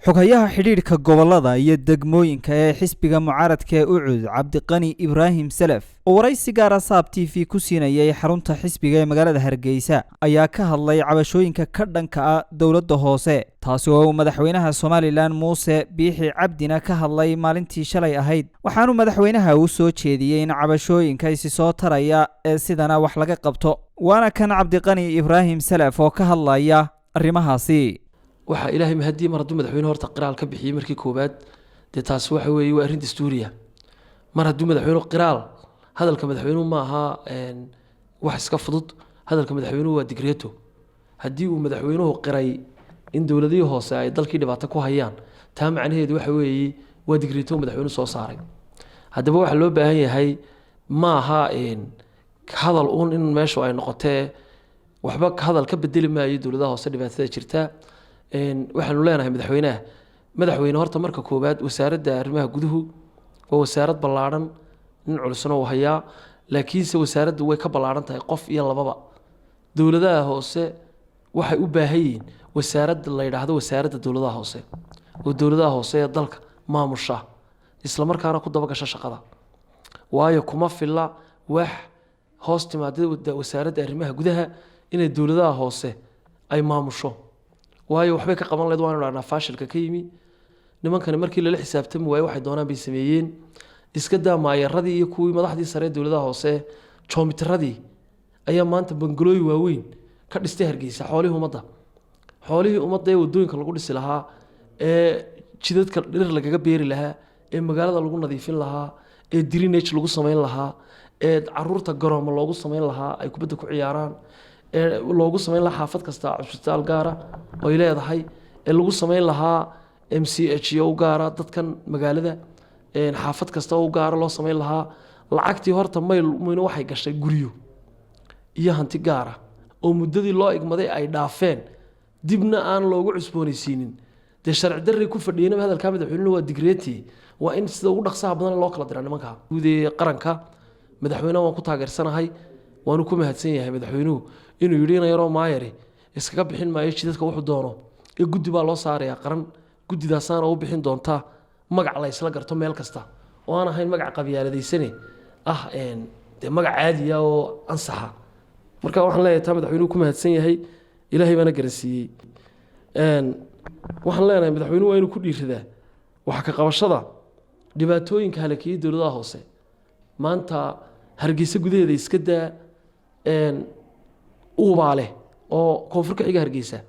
xogayaha xidhiidhka gobolada iyo degmooyinka ee xisbiga mucaaradka ee Ucud Cabdiqani Ibrahim Salaf oo waraysi gaar ah Saab TV ku siinayay xarunta xisbiga ee magaalada Hargeysa ayaa ka hadlay cabashooyinka ka dhanka ah dawladda hoose taasi oo madaxweynaha Soomaaliland Muuse Biixi Cabdina ka hadlay maalintii shalay ahayd waxaanu madaxweynaha u soo jeediyay in cabashooyinka isi soo taraya ee sidana wax laga qabto waana kan Cabdiqani Ibrahim Salaf oo ka hadlaya arrimahaasi waxa ilaahay mahadii mar hadduu madaxweynuhu horta qiraal ka bixiyay markii koobaad taas waxa weeye waa arrin dastuuriya mar hadduu madaxweynuhu qiraal hadalka madaxweynuhu ma aha wax iska fudud hadalka madaxweynuhu waa digreeto haddii uu madaxweynuhu qiray in dawladihii hoose ay dalkii dhibaato ku hayaan taa macnaheedu waxa weeye waa digreeto madaxweynuhu soo saaray haddaba waxa loo baahan yahay ma aha hadal uun in meeshu ay noqotee waxba hadal ka bedeli maayo dawladaha hoose dhibaatada jirta waxaanu leenahay madaxweyne horta marka koobaad wasaaradda arrimaha guduhu waa wasaarad ballaaran nin culusna uu hayaa laakiinse wasaaraddu way ka ballaaran tahay qof iyo lababa dawladaha hoose waxay u baahan yihiin wasaaradda la yidhaahdo wasaaradda dawladaha hoose oo dawladaha hoose ee dalka maamusha isla markaana ku daba gasha shaqada waayo kuma filla wax hoos timaada wasaaradda arrimaha gudaha inay dawladaha hoose ay maamusho waayo waxbay ka qaban leed waanu dhahnaa faashilka ka yimi nimankani markii lala xisaabtami waayay waxay doonaan bay sameeyeen iska daa maayaradii iyo kuwii madaxdii sare dawladaha hoose joomitirradii ayaa maanta bangalooyi waaweyn ka dhistay Hargeysa xoolihii ummadda ee wadooyinka lagu dhisi lahaa ee jidadka dhir lagaga beeri lahaa ee magaalada lagu nadiifin lahaa ee drainage lagu sameyn lahaa ee caruurta garoomo loogu sameyn lahaa ay kubadda ku ciyaaraan loogu sameyn lahaa xaafad kasta cusbitaal gaar ah oo ay leedahay lagu sameyn lahaa MCH oo gaar ah dadkan magaalada xaafad kasta oo gaar ah loo sameyn lahaa lacagtii horta mayl waxay gashay guriyo iyo hanti gaar ah oo muddadii loo igmaday ay dhaafeen dibna aan loogu cusboonaysiinin sharci darri ku fadhiyeen hadalka madaxweynuhu waa digreeti waa in sida ugu dhaqsaha badan loo kala diraa nimanka guudee qaranka madaxweynaha waan ku taageersanahay waanu ku mahadsan yahay madaxweynuhu inuu yidhi inay yaroo maayari iskaga bixin maayo jidadka wuxuu doono ee guddi baa loo saarayaa qaran guddidaasana u bixin doonta magac la isla garto meel kasta oo aan ahayn magac qabyaaladaysan magac caadi ah oo ansaxa marka waxaan leeyahay taa madaxweynuhu ku mahadsan yahay ilaahay baana garansiiyey waxaan leenahay madaxweynuhu waa inuu ku dhiiradaa waxa ka qabashada dhibaatooyinka halakiyay dawladaha hoose maanta Hargeysa gudaheeda iska daa uubaale oo koonfurka xiga Hargeysa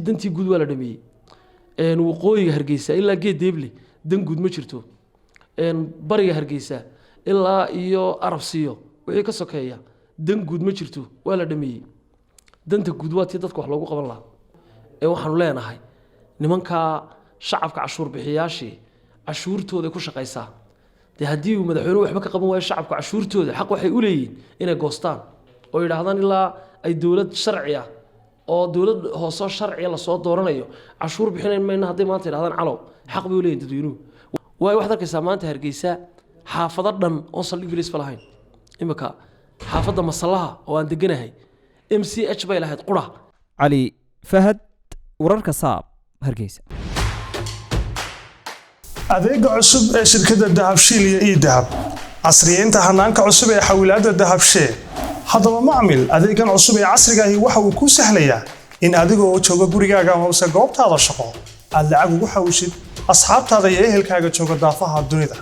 dantii guud waa la dhameeyay waqooyiga Hargeysa ilaa Geedeeble dan guud ma jirto bariga Hargeysa ilaa iyo Arabsiyo wixii ka sokeeya dan guud ma jirto waa la dhameeyay danta guud waa tii dadka wax loogu qaban lahaa waxaanu leenahay nimanka shacabka cashuur bixiyaashii cashuurtooda ku shaqaysaa haddii uu madaxweynuhu waxba ka qaban waayo shacabka cashuurtooda xaq waxay u leeyihiin inay goostaan oo yidhaahdaan ilaa ay dawlad sharci ah oo dawlad hoose sharci la soo dooranayo cashuur bixinayn mayna hadday maanta yidhahdaan calow xaq bay u leeyihiin dadweynuhu waayo waxaad arkaysaa maanta Hargeysa xaafado dhan oo saldhig bilis falahayn imika xaafadda Masallaha oo aan deganahay MCH bay lahayd qura Ali Fahad wararka Saab Hargeysa adeega cusub ee shirkadda Dahabshiil iyo Idahab casriyeynta hanaanka cusub ee xawilaadda Dahabshiil haddaba macmil adeegan cusub ee casriga ahi waxa uu ku sahlayaa in adigoo jooga gurigaaga hoose goobtaada shaqo aad lacag ugu xawishid asxaabtaada iyo ehelkaaga jooga daafaha dunida